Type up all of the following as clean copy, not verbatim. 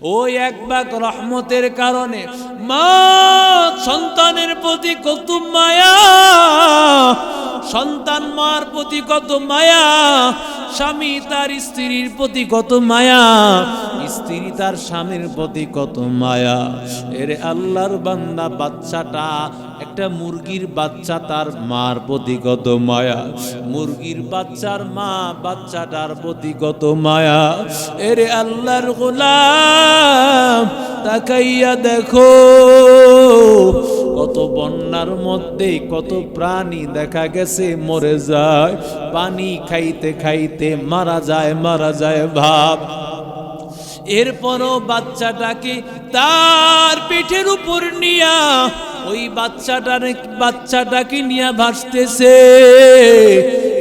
ওই এক ভাগ রহমতের কারণে মা সন্তানের প্রতি কত মায়া, সন্তান মার প্রতি কত মায়া, স্বামী তার স্ত্রীর প্রতি কত মায়া, স্ত্রী তার স্বামীর প্রতি কত মায়া। এরে আল্লাহর বান্দা, বাচ্চাটা একটা মুরগির বাচ্চা, তার মার প্রতি কত মায়া, মুরগির বাচ্চার মা বাচ্চাটার প্রতি কত মায়া। এরে আল্লাহর গোলাম, তাকাইয়া দেখো কত বন্যার মধ্যে কত প্রাণী দেখা গেছে মরে যায়, পানি খাইতে খাইতে মারা যায় ভাব। এরপরও বাচ্চাটাকে তার পিঠের উপর নিয়া ওই বাচ্চাটাকে নিয়ে ভাসতেছে।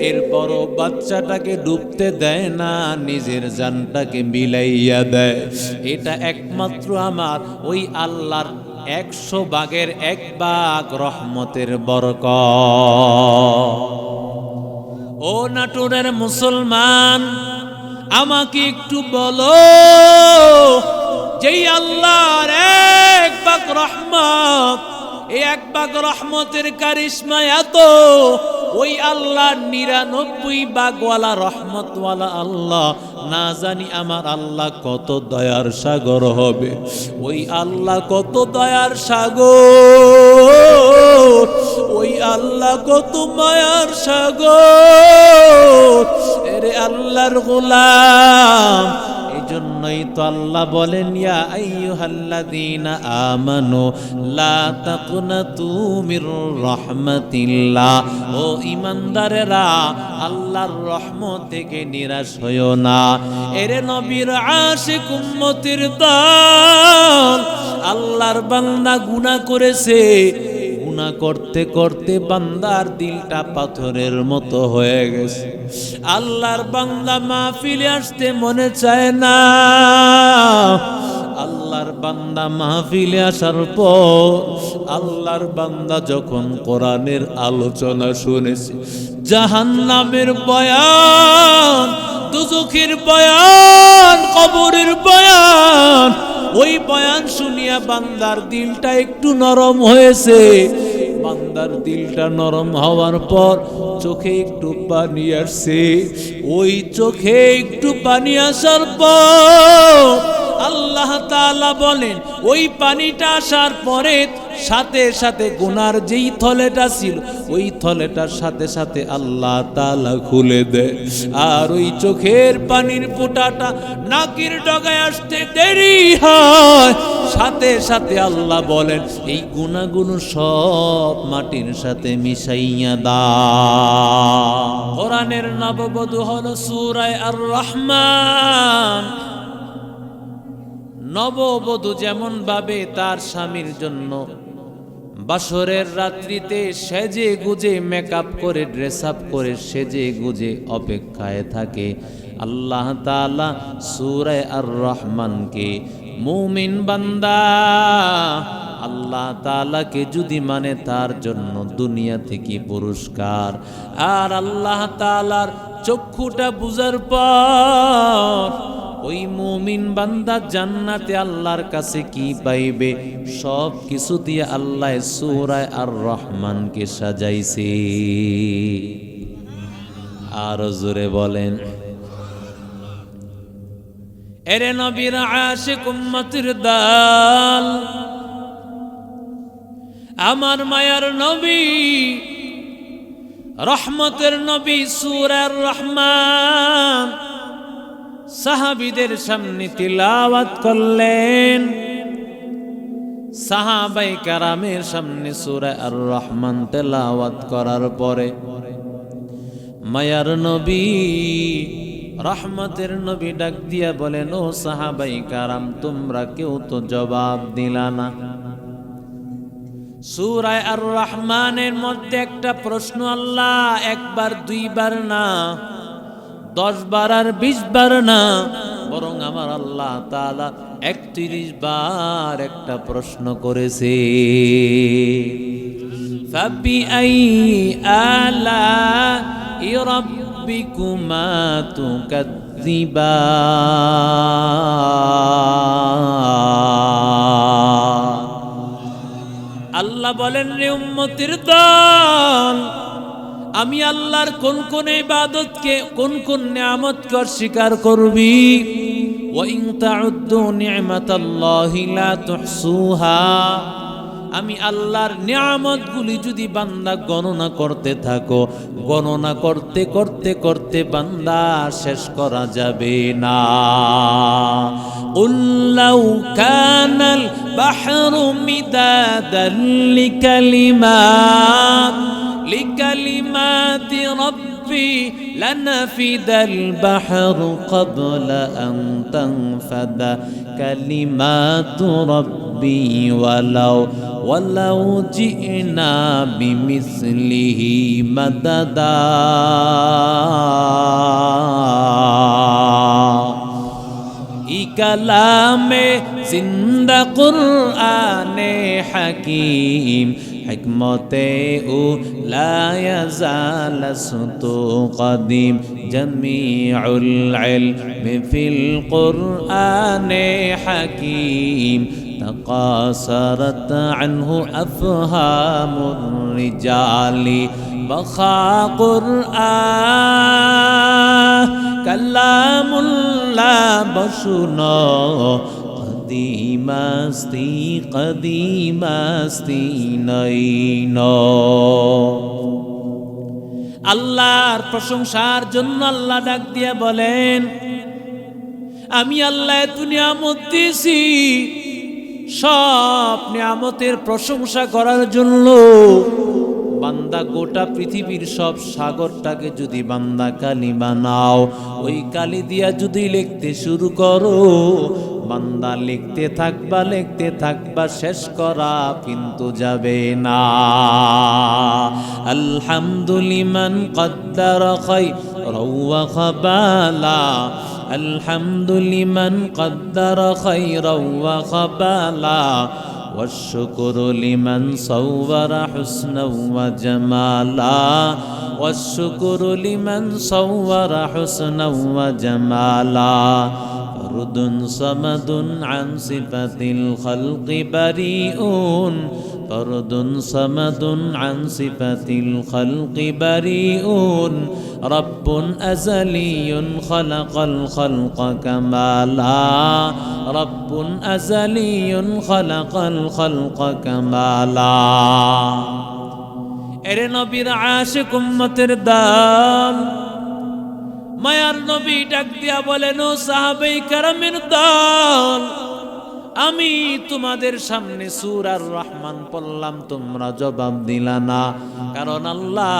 এরপরও বাচ্চাটাকে ডুবতে দেয় না, নিজের জানটাকে বিলাইয়া দেয়। এটা একমাত্র আমার ওই আল্লাহর 100 ভাগের 1 ভাগ রহমতের বরকত। ও নাটোরের মুসলমান, আমাকে একটু বলো, যেই আল্লাহর 1 ভাগ রহমত, এই 1 ভাগ রহমতের কারিশমা এত, ওই আল্লাহ 99 ভাগওয়ালা রহমতওয়ালা আল্লাহ, না জানি আমার আল্লাহ কত দয়ার সাগর হবে। ওই আল্লাহ কত দয়ার সাগর, ওই আল্লাহ কত মায়ার সাগর। এরে আল্লাহর গোলাম, জন্যই তো আল্লাহ বলেন, ইয়া আইয়ুহাল্লাযীনা আমানু লা তাকুনাতু মির রাহমাতিল্লাহ, ও ঈমানদারেরা আল্লাহর রহমত থেকে নিরাশ হইও না। এরে নবীর আশিক উম্মতের দল, আল্লাহর বান্দা গুনাহ করেছে, গুনাহ করতে করতে বান্দার দিলটা পাথরের মতো হয়ে গেছে। আল্লাহর বান্দা মাহফিলে আসতে মনে চায় না। আল্লাহর বান্দা মাহফিলে আসার পর আল্লাহর বান্দা যখন কোরআনের আলোচনা শুনেছে, জাহান্নামের বয়ান, দুজখের বয়ান, কবরের বয়ান, ওই বয়ান শুনিয়া বান্দার দিলটা একটু নরম হয়েছে। বান্দার দিলটা নরম হওয়ার পর চোখে একটু পানি আসছে। ওই চোখে একটু পানি আসার পর আল্লাহ তাআলা বলেন, ওই পানিটা আসার পরে সাথে সাথে গুনার যেই থলেটা ছিল, ওই থলেটার সাথে সাথে আল্লাহ তাআলা খুলে দেয়। আর ওই চোখের পানির ফোঁটাটা নাকের ডগায় আসতে দেরি হয়, সাথে সাথে আল্লাহ বলেন, এই গুনাহগুলো সব মাটির সাথে মিশাইয়া দাও। কোরআনের নববধূ হলো সূরা আর রহমান। নববধূ যেমন ভাবে তার স্বামীর জন্য বাসরের রাত্রিতে সেজে গুজে মেকআপ করে ড্রেস আপ করে সেজে গুজে অপেক্ষায় থাকে, আল্লাহ তাআলা সূরা আর রহমানকে মুমিন বান্দা আল্লাহ তাআলাকে যদি মানে তার জন্য দুনিয়া থেকে পুরস্কার। আর আল্লাহ তাআলার চক্ষুটা বুঝার পর ওই মুমিন বান্দা জান্নাতে আল্লাহর কাছে কি পাইবে, সব কিছু দিয়ে আল্লাহ সূরা আর রহমানকে সাজাইছে। আর জোরে বলেন, এরে নবীর আশিক উম্মতের দল, আমার মায়ার নবী, রহমতের নবী সূরা আর রহমান সাহাবীদের সামনে তিলাওয়াত করলেন। সাহাবায়ে কেরামের সামনে সূরা আর রহমান তেলাওয়াত করার পরে মায়ার নবী, রহমতের নবী ডাক দিয়া বলেন, ও সাহাবায়ে কেরাম, তোমরা কেউ তো জবাব দিলা না। সূরা আর রহমানের মধ্যে একটা প্রশ্ন আল্লাহ একবার দুইবার না, 10 বার আর 20 বার না, বরং আমার আল্লাহ তাআলা 31 বার একটা প্রশ্ন করেছে। ফাবিআইয়ি আলা'i রাব্বিকুমা তুকাযযিবান, বলেন, রে উম্মতের দল, আমি আল্লাহর কোন কোন ইবাদতকে, কোন কোন নিয়ামতকে অস্বীকার করবি? ওয়া ইন তাউদ্দু নি'মাতাল্লাহি লা তুহসুহা, আমি আল্লাহর নিয়ামতগুলি যদি বান্দা গণনা করতে থাকো, গণনা করতে করতে করতে বান্দা শেষ করা যাবে না। কুল লাউ কানাল বাহরু মিদাদান লিকালিমাতি রাব্বি লানাফিদাল বাহরু ক্বাবলা আন তানফাদা কালিমাতু রাব্বি ওয়ালাউ জি'না বিমিসলিহি মাদাদা। কালামে জিন্দা কুরআনে হাকিম, হিকমতে ও লা ইয়াজালাসতু কদিম, জামিউল ইলমি ফিল কুরআনে হাকিম, তাকাসারাত আনহু আফহামুর রিজালি, বখা কুরআন কালামুল্লাহ বসুনো, কদিমাস্তি নইন। আল্লাহর প্রশংসার জন্য আল্লাহ ডাক দিয়ে বলেন, আমি আল্লাহ এত নিয়ামত দিয়েছি, সব নিয়ামতের প্রশংসা করার জন্য বান্দা গোটা পৃথিবীর সব সাগরটাকে যদি বান্দা কালি বানাও, ওই কালি দিয়া যদি লিখতে শুরু করো, বান্দা লিখতে থাকবা শেষ করা কিন্তু যাবে না। আলহামদুলিমান কদ্দারা খায়রাও ওয়া খাবালা, আলহামদুলিমান কদ্দারা খায়রাও ওয়া খাবালা, والشكر لمن صور حسنا وجمالا، والشكر لمن صور حسنا وجمالا، فرد صمد عن صفة الخلق بريء، فرد صمد عن صفة الخلق بريء، رب أزلي خلق الخلق كمالا، رب أزلي خلق الخلق كمالا। এরে নবীর আশিক উম্মতের দল, মায়ার নবী ডাক দিয়া বলেন, ও সাহাবায়ে কেরামের দল, আমি তোমাদের সামনে সূরা আর রহমান পড়লাম, তোমরা জবাব দিলা না। কারণ আল্লাহ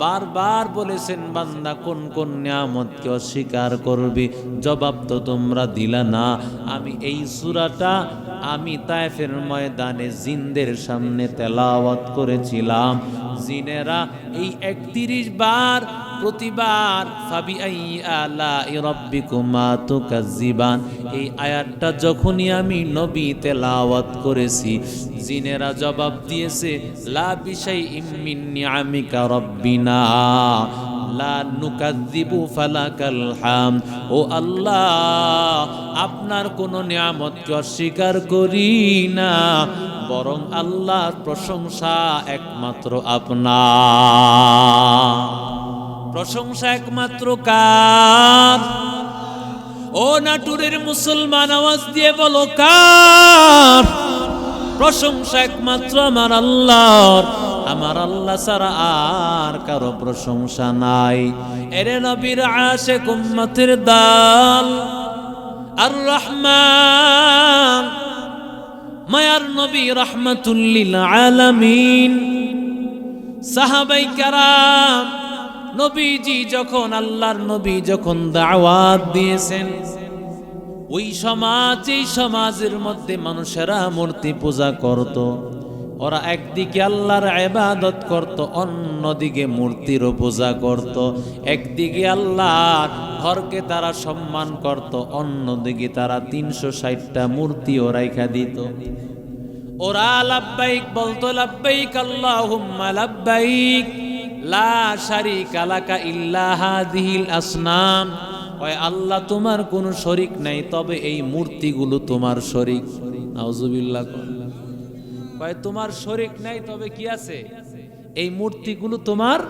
বারবার বলেছেন, বান্দা কোন কোন নিয়ামতকে অস্বীকার করবে, জবাব তো তোমরা দিলা না। আমি এই সূরাটা আমি তায়েফের ময়দানে জিনদের সামনে তেলাওয়াত করেছিলাম। জিনেরা এই 31 বার প্রতিবার ফাবিআই আলাই রাব্বিকুমা তুকাজ্জিবান, এই আয়াতটা যখনই আমি নবী তেলাওয়াত করেছি, জিনেরা জবাব দিয়েছে, লা বিশাইইম মিন নিআমিকা রাব্বিনা লা নুকাজ্জিবু ফালাকাল হাম। ও আল্লাহ, আপনার কোন নিয়ামতকে অস্বীকার করি না, বরং আল্লাহর প্রশংসা একমাত্র আপনার। প্রশংসা একমাত্র কার? ও নাটুরের মুসলমান, আওয়াজ দিয়ে বলো কার? প্রশংসা একমাত্র আমার আল্লাহর। আমার আল্লাহ ছাড়া আর কারো প্রশংসা নাই। এরে নবীর আশিক উম্মতের দল, আর রহমান মায়ার নবী রাহমাতুল লিল আলামিন, সাহাবায়ে কেরাম, নবীজি যখন আল্লাহর নবী যখন দাওয়াত দিয়েছেন, ওই সমাজ, এই সমাজের মধ্যে মানুষেরা মূর্তি পূজা করত। ওরা একদিকে আল্লাহর ইবাদত করত, অন্যদিকে মূর্তিরও পূজা করত। একদিকে আল্লাহর ঘরকে তারা সম্মান করত, অন্যদিকে তারা 360টা মূর্তিও রাইখা দিত। ওরা লাব্বাইক বলতো, লাব্বাইক আল্লাহুম্মা লাব্বাইক লা শারীকা লাকা ইল্লা হাযিহিল আসনাম। ওই আল্লাহ, তোমার কোনো শরীক নাই, তবে এই মূর্তিগুলো তোমার শরীক। নাউজুবিল্লাহ। কয় তোমার শরীক নাই, তবে কি আছে, এই মূর্তিগুলো তোমার।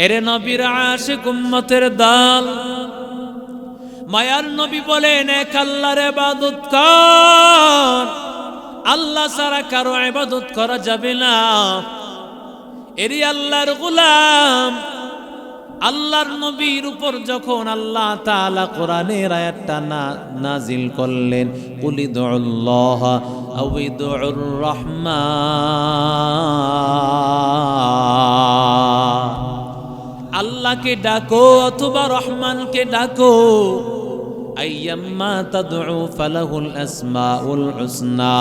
এরে নবীর আশিক উম্মতের দল, মায়ার নবী বলেন এক আল্লাহর ইবাদত কর, আল্লাহ ছাড়া কারো ইবাদত করা যাবে না। এরি আল্লাহর গোলাম, আল্লাহর নবীর উপর যখন আল্লাহ তাআলা কোরআনের আয়াতটা নাজিল করলেন, কুলিদুল্লাহ আও ইদউর রহমান, আল্লাহকে ডাকো অথবা রহমানকে ডাকো, আইয়াম্মা তাদউ ফালাহুল আসমাউল হুসনা,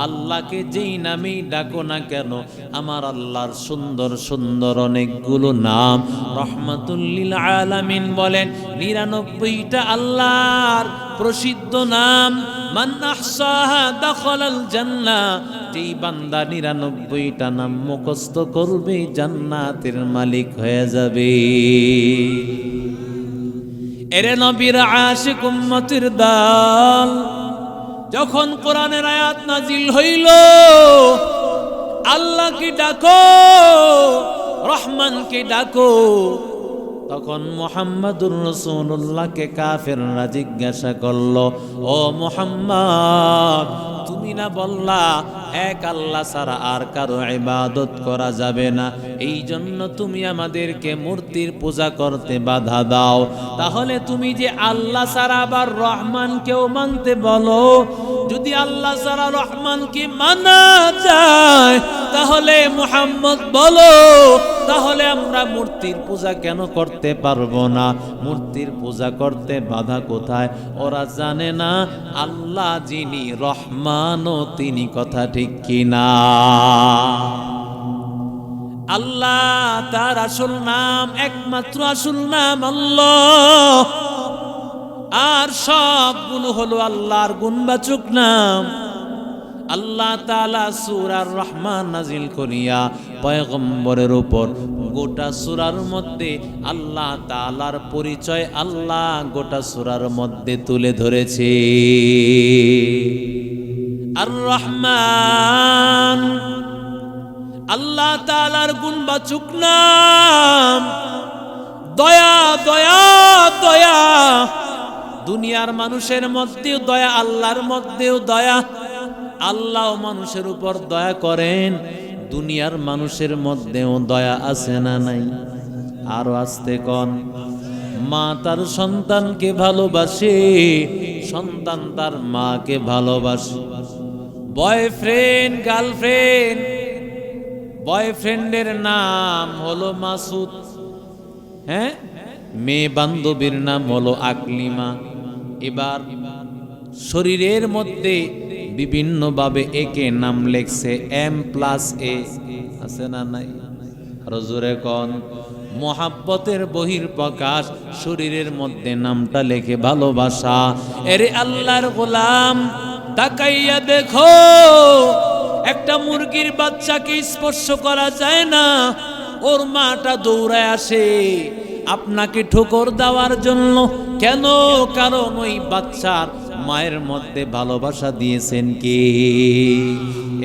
আল্লাহকে যেই নামেই ডাকো না কেন আমার আল্লাহর সুন্দর সুন্দর অনেকগুলো নাম। রহমাতুল লিল আলামিন বলেন ৯৯টা আল্লাহর প্রসিদ্ধ নাম। মান আহসাহা দাখালাল জান্নাহ, যেই বান্দা ৯৯টা নাম মুখস্থ করবে জান্নাতের মালিক হয়ে যাবে। এরে নবীর আশিক উম্মতের দল, যখন কোরআনের আয়াত নাজিল হইল, আল্লাহকে ডাকো রহমানকে ডাকো, তখন মুহাম্মাদুর রাসূলুল্লাহকে কাফেররা জিজ্ঞাসা করলো, ও মুহাম্মদ, তুমি না বললা এক আল্লাহ ছাড়া আর কারো ইবাদত করা যাবে না, এই জন্য তুমি আমাদেরকে মূর্তির পূজা করতে বাধা দাও। তাহলে তুমি যে আল্লাহ ছাড়া আবার রহমানকেও মানতে বলো, যদি আল্লাহ ছাড়া রহমানকে মানা যায় তাহলে মুহাম্মদ বলো, তাহলে আমরা মূর্তির পূজা কেন করতে পারবো না? মূর্তির পূজা করতে বাধা কোথায়? ওরা জানে না আল্লাহ যিনি রহমানও তিনি, কথা ঠিক কিনা? আল্লাহ তার আসল নাম, একমাত্র আসল নাম আল্লাহ, আর সবগুলো হলো আল্লাহর গুণবাচক নাম। আল্লাহ তাআলা সূরার রহমান নাজিল করিয়া পয়গম্বরের উপর গোটা সূরার মধ্যে আল্লাহ তাআলার পরিচয় আল্লাহ গোটা সূরার মধ্যে তুলে ধরেছে। আর রহমান আল্লাহ তাআলার গুণবাচক নাম। দয়া দয়া দয়া, দুনিয়ার মানুষের মধ্যেও দয়া, আল্লাহর মধ্যেও দয়া। আল্লাহ মানুষের উপর দয়া করেন, দুনিয়ার মানুষের মধ্যেও দয়া আছে না নাই? আরো আসতে কন। মা তার সন্তানকে ভালোবাসে, সন্তান তার মাকে ভালোবাসে। বয়ফ্রেন্ড গার্লফ্রেন্ড, বয়ফ্রেন্ডের নাম হলো মাসুদ, হ্যাঁ, মেয়ে বান্ধবীর নাম হলো আকলিমা। এবার শরীরের মধ্যে বিভিন্ন ভাবে একে নাম লেখছে M+A, আছে না নাই? আরো জোরে কন। মোহাব্বতের বহির প্রকাশ, শরীরের মধ্যে নামটা লেখে ভালোবাসা। এরে আল্লাহর গোলাম, তাকাইয়া দেখো, একটা মুরগির বাচ্চাকে স্পর্শ করা যায় না, ওর মাটা দৌড়ায় আসে আপনাকে ঠোকর দেওয়ার জন্য। কেন? কারণ ওই বাচ্চার মায়ের মধ্যে ভালোবাসা দিয়েছেন কে?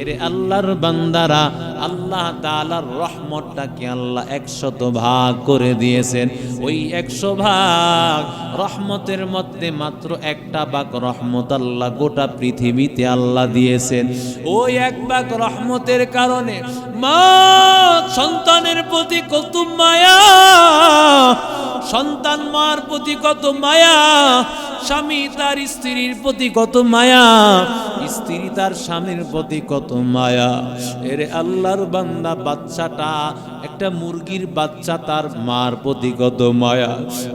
এরে আল্লাহর বান্দারা, আল্লাহ তাআলার রহমতটাকে আল্লাহ 100 ভাগ করে দিয়েছেন। ওই 100 ভাগ রহমতের মধ্যে মাত্র একটা ভাগ রহমত আল্লাহ গোটা পৃথিবীতে আল্লাহ দিয়েছেন। ওই এক ভাগ রহমতের কারণে মা সন্তানের প্রতি কত মায়া, সন্তান মার প্রতি কত মায়া, স্বামী তার স্ত্রীর প্রতি কত মায়া, স্ত্রী তার স্বামীর প্রতি কত মায়া। এরে আল্লাহর বান্দা, বাচ্চাটা একটা মুরগির বাচ্চা, তার মার প্রতি কত মায়া,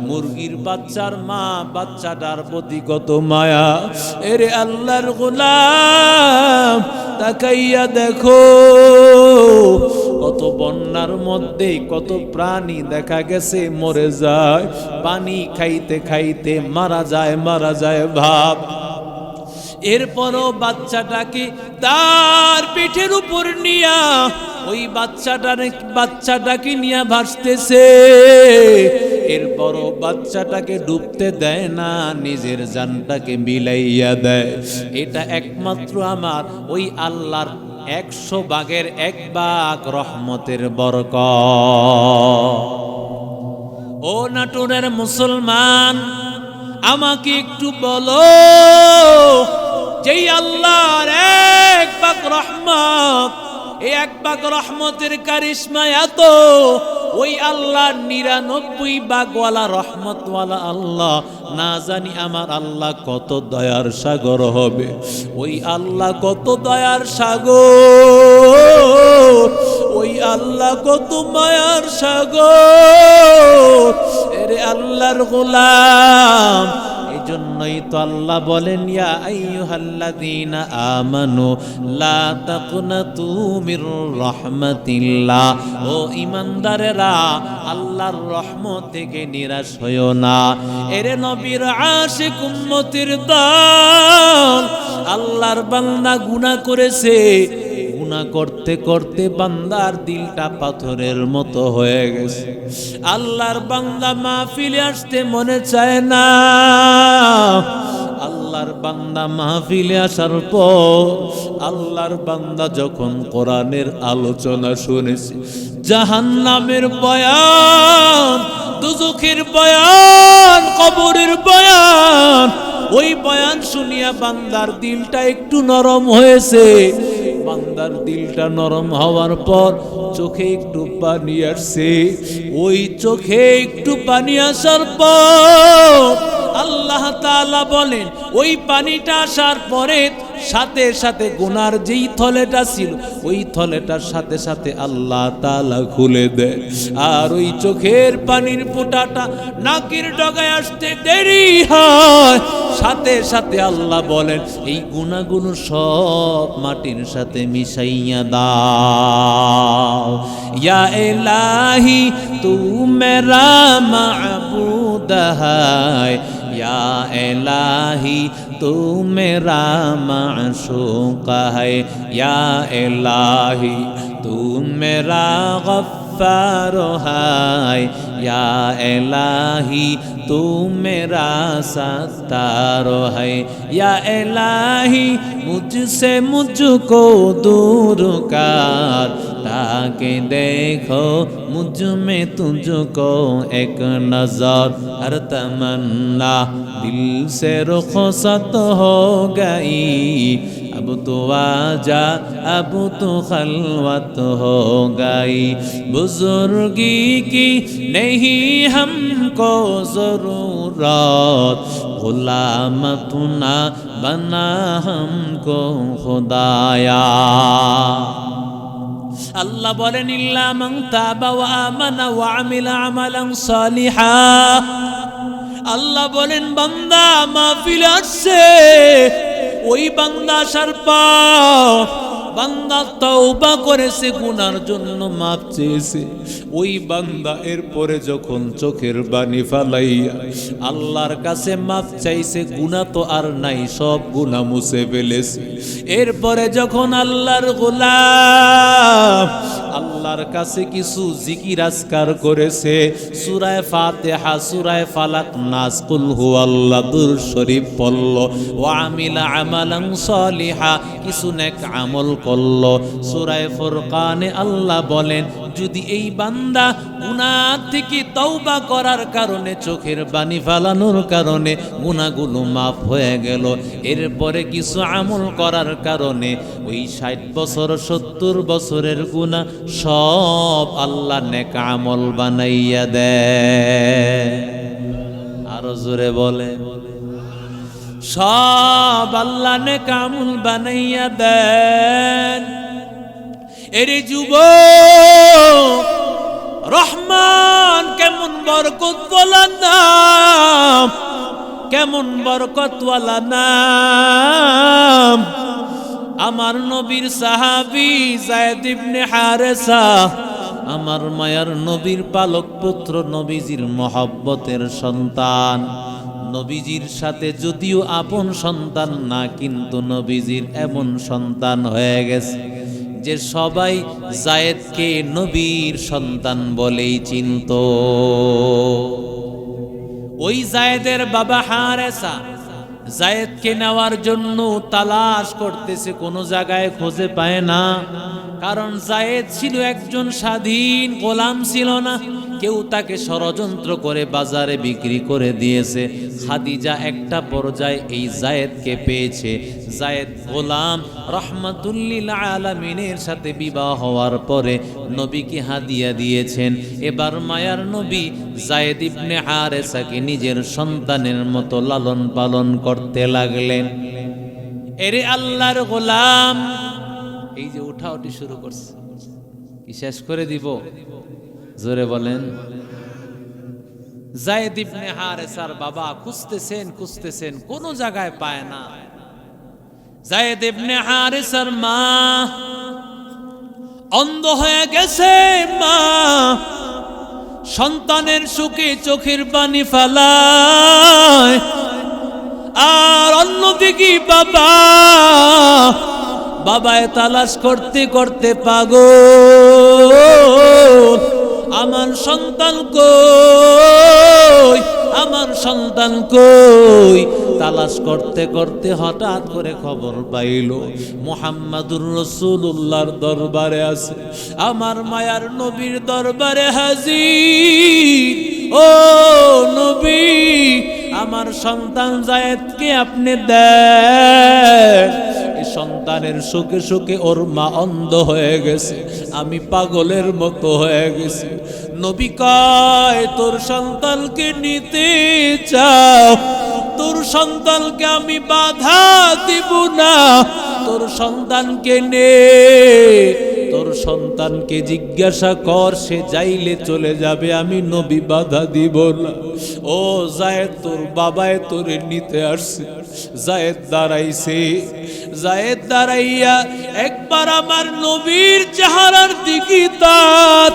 মুরগির বাচ্চার মা বাচ্চাটার প্রতি কত মায়া। এরে আল্লাহর গোলাম, তাকাইয়া দেখো, কত বন্যার মধ্যে কত প্রাণী দেখা গেছে মরে যায়, পানি খাইতে খাইতে মারা যায়, মারা যায় ভাব। এরপরও বাচ্চাটাকে তার পিঠের উপর নিয়া ওই বাচ্চাটাকে নিয়ে ভাসতেছে। এরপরও বাচ্চাটাকে ডুবতে দেয় না, নিজের জানটাকে বিলাইয়া দেয়। এটা একমাত্র আমার ওই আল্লাহর 100 ভাগের 1 ভাগ রহমতের বরকত। ও নাটোরের মুসলমান, আমাকে একটু বলো, যেই আল্লাহর 1 ভাগ রহমত, এই 1 ভাগ রহমতের কারিশমা এত, ওই আল্লাহর 99 ভাগওয়ালা রহমতওয়ালা আল্লাহ, না জানি আমার আল্লাহ কত দয়ার সাগর হবে। ওই আল্লাহ কত দয়ার সাগর, ওই আল্লাহ কত মায়ার সাগর। এরে আল্লাহর গোলাম, জন্যই তো আল্লাহ বলেন, ইয়া আইয়ুহাল্লাযীনা আমানু লা তাকনাতু মির রাহমাতিল্লাহ, ও ঈমানদারেরা আল্লাহর রহমত থেকে নিরাশ হইও না। এরে নবীর আশিক উম্মতের দল, আল্লাহর বান্দা গুনাহ করেছে, গুনাহ করতে করতে বান্দার দিলটা পাথরের মতো হয়ে গেছে। আল্লাহর বান্দা মাহফিলে আসতে মনে চায় না। আল্লাহর বান্দা মাহফিলে আসার পর আল্লাহর বান্দা যখন কোরআনের আলোচনা শুনেছে, জাহান্নামের বয়ান, দুজখের বয়ান, কবরের বয়ান, ওই বয়ান শুনিয়া বান্দার দিলটা একটু নরম হয়েছে। বান্দার দিলটা নরম হওয়ার পর চোখে একটু পানি আসছে। ওই চোখে একটু পানি আসার পর আল্লাহ তাআলা বলেন, ওই পানিটা আসার পরে সাথে সাথে গুনার যেই থলেটা ছিল, ওই থলেটার সাথে সাথে আল্লাহ তাআলা খুলে দেয়। আর ওই চোখের পানির ফোঁটাটা নাকের ডগায় আসতে দেরি হয়, সাথে সাথে আল্লাহ বলেন, এই গুনাহগুলো সব মাটির সাথে মিশাইয়া দাও। ইয়া ইলাহি তু মেরা মাবুদ হায়, या इलाही तू मेरा माशूक है, या इलाही तू मेरा गफ्फार है, या इलाही तू मेरा सत्तार है, या इलाही मुझसे मुझको दूर कर, ताकि देखो मुझ में तुझको एक नजर, हर तमन्ना दिल से रुखसत हो गई, अब तो आजा अब तो खलवत हो गई, बुजुर्गी की नहीं हमको जरूरत, गुलाम तू ना बना हमको खुदाया। আল্লাহ বলেন, ইল্লা মান তাবা ওয়া আমানা ওয়া আমিলা আমালান সালিহা। আল্লাহ বলেন, বান্দা মাহফিলে আসছে, ওই বান্দা আসার পর বান্দা তওবা করেছে, গুনার জন্য মাপ চেয়েছে, ওই বান্দা এরপরে যখন চোখের পানি ফালাইয়া আল্লাহর কাছে মাপ চাইছে, গুনাহ তো আর নাই, সব গুনাহ মুছে ফেলেছে। এরপরে যখন আল্লাহর গোলাম আল্লাহর কাছে কিছু জিকির আজকার করেছে, সূরা ফাতিহা, সূরা ফালাক, নাস, কুল হুয়াল্লাহ, দুরূদ শরীফ পড়ল, ওয়া আমিলা আমালান সালিহা, কিছু নেক আমল করল। সূরা ফুরকানে আল্লাহ বলেন, যদি এই বান্দা গুনাহ থেকে তওবা করার কারণে, চোখের পানি ফালানোর কারণে গুনাহগুলো মাফ হয়ে গেল, এরপরে কিছু আমল করার কারণে ওই 60 বছর 70 বছরের গুনাহ সব আল্লাহ নেক আমল বানাইয়া দেয়। আরো জোরে বলে, সব আল্লাহ নেক আমল বানাইয়া দেন। এরে যুবক, রহমান কেমন বরকতওয়ালা নাম, কেমন বরকতওয়ালা নাম। আমার নবীর সাহাবী যায়েদ ইবনে হারেসা, আমার মায়ার নবীর পালক পুত্র, নবীজির মহব্বতের সন্তান, নবীজির সাথে যদিও আপন সন্তান না, কিন্তু নবীজির এমন সন্তান হয়ে গেছে যে সবাই যায়েদকে নবীর সন্তান বলেই চিনত। ওই যায়েদের বাবা হারেসা জায়েদকে নেওয়ার জন্য তালাশ করতেছে, কোনো জায়গায় খুঁজে পায় না। কারণ জায়েদ ছিল একজন স্বাধীন, গোলাম ছিল না। কেউ তাকে ষড়যন্ত্র করে বাজারে বিক্রি করে দিয়েছে। খাদিজা একটা পর্যায়ে এই জায়েদকে পেয়েছে। জায়েদ গোলাম, রহমাতুল্লিল আলামিনের সাথে বিবাহ হওয়ার পরে নবীকে হাদিয়া দিয়েছেন। এবার মায়ার নবী জায়েদ ইবনে হারেসাকে নিজের সন্তানের মতো লালন পালন করতে লাগলেন। এরে আল্লাহর গোলাম, এই যে উঠাউঠি শুরু করছে, কি শেষ করে দিব? জোরে বলেন। জায়েদ ইবনে হারেসার বাবা খুঁজতেছেন, কোনো জায়গায় পায় না। জায়েদ ইবনে হারেসার মা অন্ধ হয়ে গেছে। মা সন্তানের সুখে চোখের পানি ফেলায়, আর অন্যদিকে বাবায় তালাশ করতে করতে পাগল। আমার সন্তান কই, আমার সন্তান কই? তালাশ করতে করতে হঠাৎ করে খবর পাইল মুহাম্মাদুর রাসূলুল্লাহর দরবারে আছে, আমার মায়ার নবীর দরবারে হাজির। ও নবী, আমার সন্তান জায়েদকে আপনি দেন। সন্তানের সুখে সুখে ওর মা অন্ধ হয়ে গেছে, আমি পাগলের মতো হয়ে গেছি। নবী কয়, তোর সন্তানকে নিতে চাও, তোর সন্তানকে আমি বাধা দিব না। তোর সন্তানকে নে, তোর সন্তানকে জিজ্ঞাসা কর, সে যাইলে চলে যাবে, আমি নবী বাধা দিব না। ও জায়েদ, তোর বাবায় তোরে নিতে আসছে। জায়েদ দাঁড়াইছে, জায়েদ দাঁড়াইয়া একবার আমার নবীর চেহারার দিকে তাক